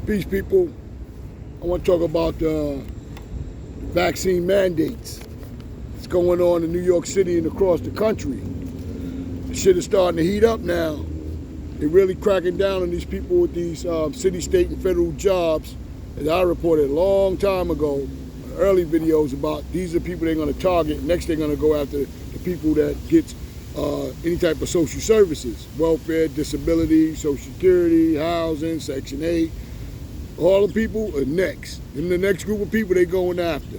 Peace, people. I want to talk about the vaccine mandates. It's going on in New York City and across the country. The shit is starting to heat up now. They're really cracking down on these people with these city, state, and federal jobs. As I reported a long time ago, early videos about these are people they're going to target. Next, they're going to go after the people that get any type of social services, welfare, disability, social security, housing, Section 8. All the people are next. And the next group of people they're going after.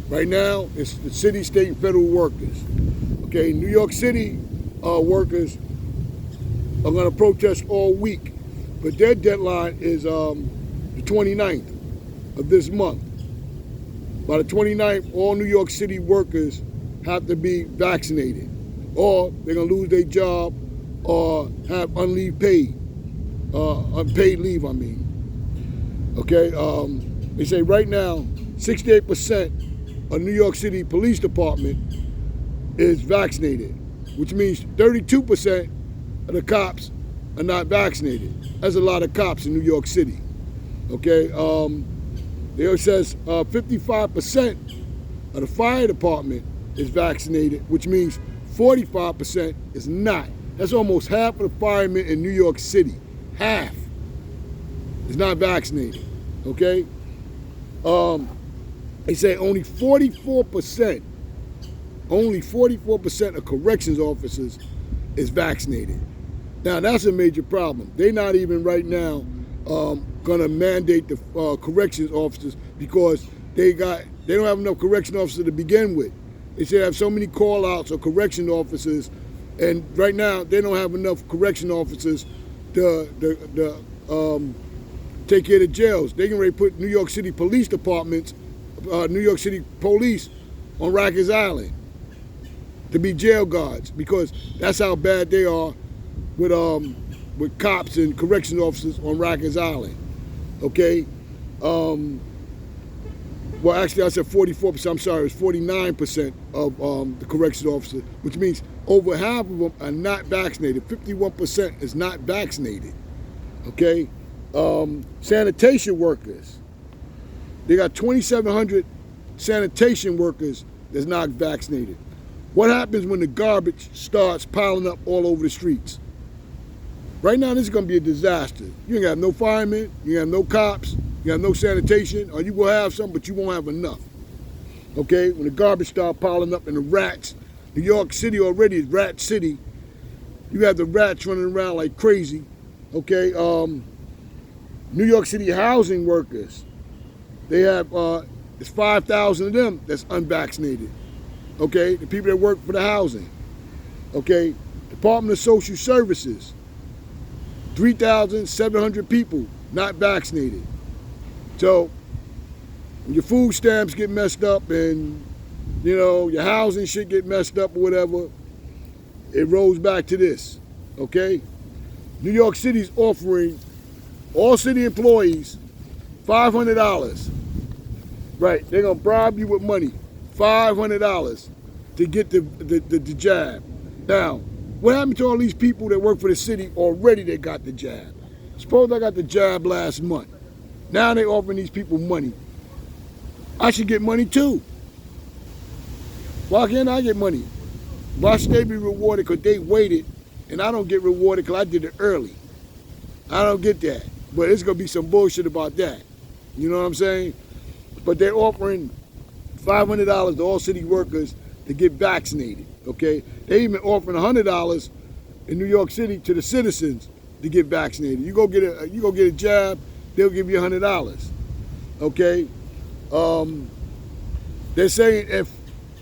Right now, it's the city, state, and federal workers. Okay, New York City workers are going to protest all week, but their deadline is the 29th of this month. By the 29th, all New York City workers have to be vaccinated, or they're going to lose their job or have unpaid leave, I mean. Okay, they say right now, 68% of New York City Police Department is vaccinated, which means 32% of the cops are not vaccinated. That's a lot of cops in New York City. Okay, it says 55% of the fire department is vaccinated, which means 45% is not. That's almost half of the firemen in New York City. Half is not vaccinated. Okay, they say only 44% of corrections officers is vaccinated. Now that's a major problem. They're not even right now gonna mandate the corrections officers because they don't have enough correction officers to begin with. They say they have so many call outs of correction officers, and right now they don't have enough correction officers to take care of the jails. They can already put New York City Police Departments, New York City Police on Rikers Island to be jail guards, because that's how bad they are with cops and corrections officers on Rikers Island. Okay, well actually I said 44%. I'm sorry, it's 49% of the corrections officers, which means over half of them are not vaccinated. 51% is not vaccinated. Okay. Sanitation workers. They got 2,700 sanitation workers that's not vaccinated. What happens when the garbage starts piling up all over the streets? Right now, this is going to be a disaster. You ain't got no firemen, you have no cops, you have no sanitation, or you will have some, but you won't have enough. Okay, when the garbage starts piling up and the rats, New York City already is rat city. You have the rats running around like crazy. Okay, New York City housing workers, they have, it's 5,000 of them that's unvaccinated. Okay, the people that work for the housing. Okay, Department of Social Services, 3,700 people not vaccinated. So when your food stamps get messed up and your housing shit get messed up or whatever, it rolls back to this. Okay, New York City's offering all city employees $500. Right, they're gonna bribe you with money, $500 to get the jab. Now, what happened to all these people that work for the city already that got the jab? Suppose I got the jab last month. Now they're offering these people money. I should get money too. Why can't I get money? Why should they be rewarded because they waited and I don't get rewarded because I did it early? I don't get that. But it's going to be some bullshit about that. You know what I'm saying? But they're offering $500 to all city workers to get vaccinated, okay? They even offering $100 in New York City to the citizens to get vaccinated. You go get a jab, they'll give you $100, okay? They're saying if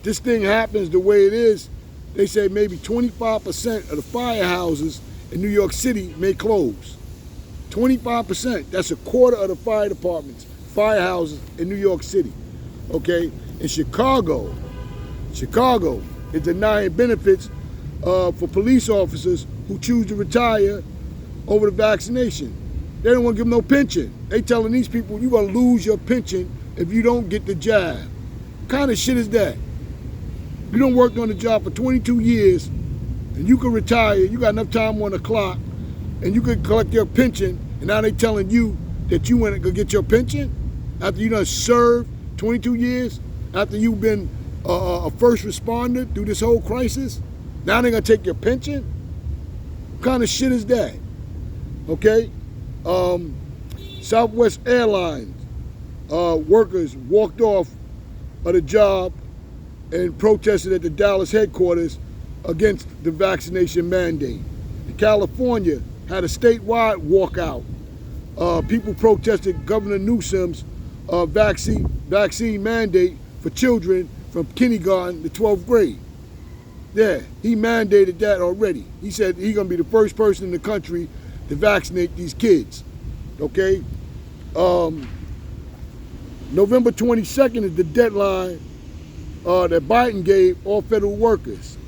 this thing happens the way it is, they say maybe 25% of the firehouses in New York City may close. 25%, that's a quarter of the fire departments, firehouses in New York City, okay? In Chicago is denying benefits for police officers who choose to retire over the vaccination. They don't want to give them no pension. They telling these people, you're gonna lose your pension if you don't get the jab. What kind of shit is that? You done worked on the job for 22 years and you can retire, you got enough time on the clock, and you could collect your pension, and now they telling you that you went to go get your pension after you done served 22 years, after you've been a first responder through this whole crisis? Now they're gonna take your pension? What kind of shit is that? Okay? Southwest Airlines workers walked off of the job and protested at the Dallas headquarters against the vaccination mandate. California had a statewide walkout. People protested Governor Newsom's vaccine mandate for children from kindergarten to 12th grade. Yeah, he mandated that already. He said he's gonna be the first person in the country to vaccinate these kids. Okay? November 22nd is the deadline that Biden gave all federal workers,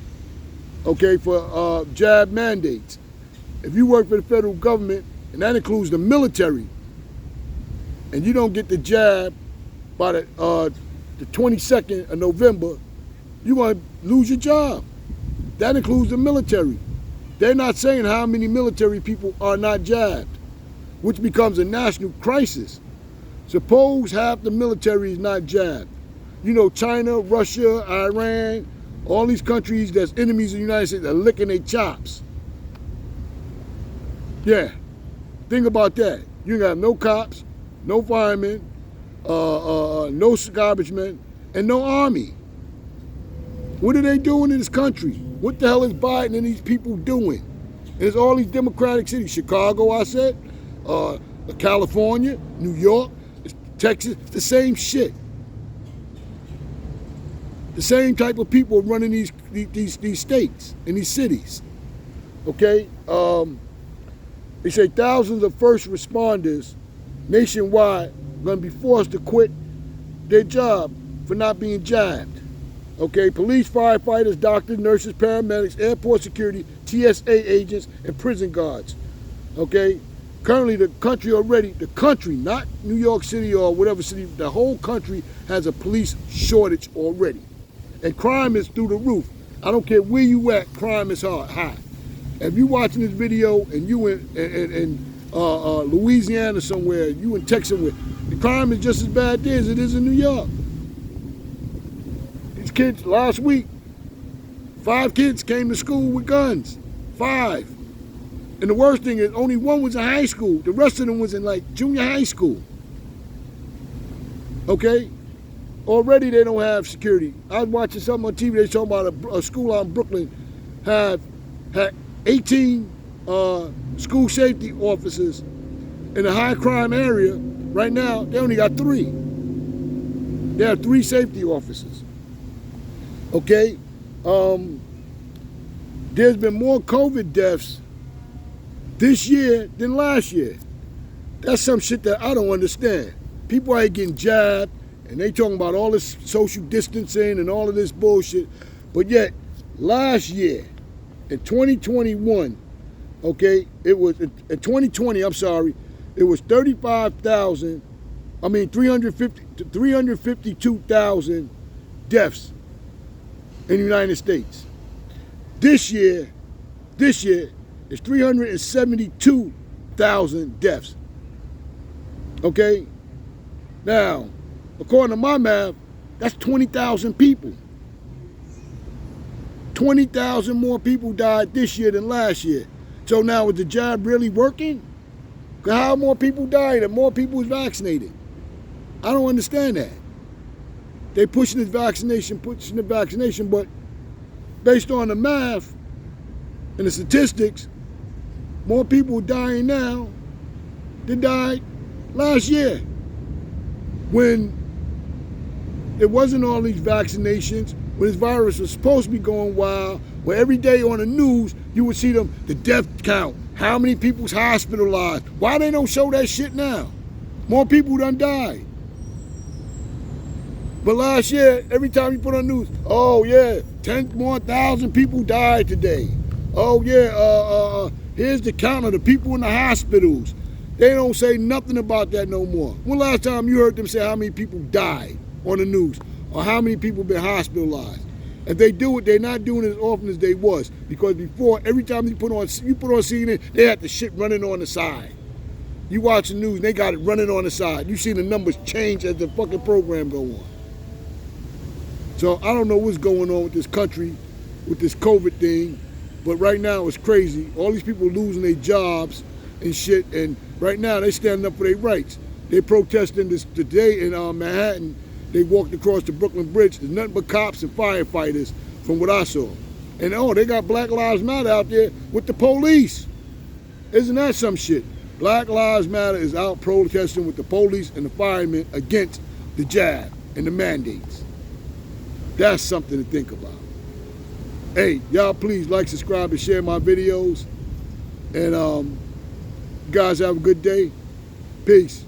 okay, for jab mandates. If you work for the federal government, and that includes the military, and you don't get the jab by the 22nd of November, you're going to lose your job. That includes the military. They're not saying how many military people are not jabbed, which becomes a national crisis. Suppose half the military is not jabbed. You know, China, Russia, Iran, all these countries that's enemies of the United States are licking their chops. Yeah, think about that. You ain't got no cops, no firemen, no garbage men, and no army. What are they doing in this country? What the hell is Biden and these people doing? And it's all these democratic cities. Chicago, I said, California, New York, Texas, the same shit. The same type of people running these states and these cities. Okay? They say thousands of first responders nationwide are going to be forced to quit their job for not being jabbed. Okay? Police, firefighters, doctors, nurses, paramedics, airport security, TSA agents, and prison guards. Okay? Currently, the country, not New York City or whatever city, the whole country has a police shortage already. And crime is through the roof. I don't care where you at, crime is high. If you watching this video and you in Louisiana somewhere, you in Texas somewhere, the crime is just as bad there as it is in New York. These kids, last week, 5 kids came to school with guns. 5. And the worst thing is only one was in high school. The rest of them was in like junior high school. Okay? Already they don't have security. I was watching something on TV, they talking about a school out in Brooklyn had 18 school safety officers in a high crime area. Right now, they only got 3. They have 3 safety officers. Okay? There's been more COVID deaths this year than last year. That's some shit that I don't understand. People ain't getting jabbed, and they talking about all this social distancing and all of this bullshit. But yet, last year, in 2021, okay, it was, in 2020, I'm sorry, it was 352,000 deaths in the United States. This year, it's 372,000 deaths. Okay? Now, according to my math, that's 20,000 people. 20,000 more people died this year than last year. So now, is the jab really working? Because how more people died and more people was vaccinated? I don't understand that. They pushing the vaccination, but based on the math and the statistics, more people dying now than died last year. When there wasn't all these vaccinations, when this virus was supposed to be going wild, where every day on the news, you would see the death count, how many people's hospitalized. Why they don't show that shit now? More people done died. But last year, every time you put on news, oh yeah, 10,000 more people died today. Oh yeah, here's the count of the people in the hospitals. They don't say nothing about that no more. When last time you heard them say how many people died on the news or how many people been hospitalized? If they do it, they're not doing it as often as they was. Because before, every time you put on CNN, they had the shit running on the side. You watch the news, they got it running on the side. You see the numbers change as the fucking program go on. So I don't know what's going on with this country, with this COVID thing, but right now it's crazy. All these people losing their jobs and shit, and right now they standing up for their rights. They protesting this today in Manhattan. They walked across the Brooklyn Bridge. There's nothing but cops and firefighters from what I saw. And they got Black Lives Matter out there with the police. Isn't that some shit? Black Lives Matter is out protesting with the police and the firemen against the jab and the mandates. That's something to think about. Hey, y'all please like, subscribe, and share my videos. And you guys have a good day. Peace.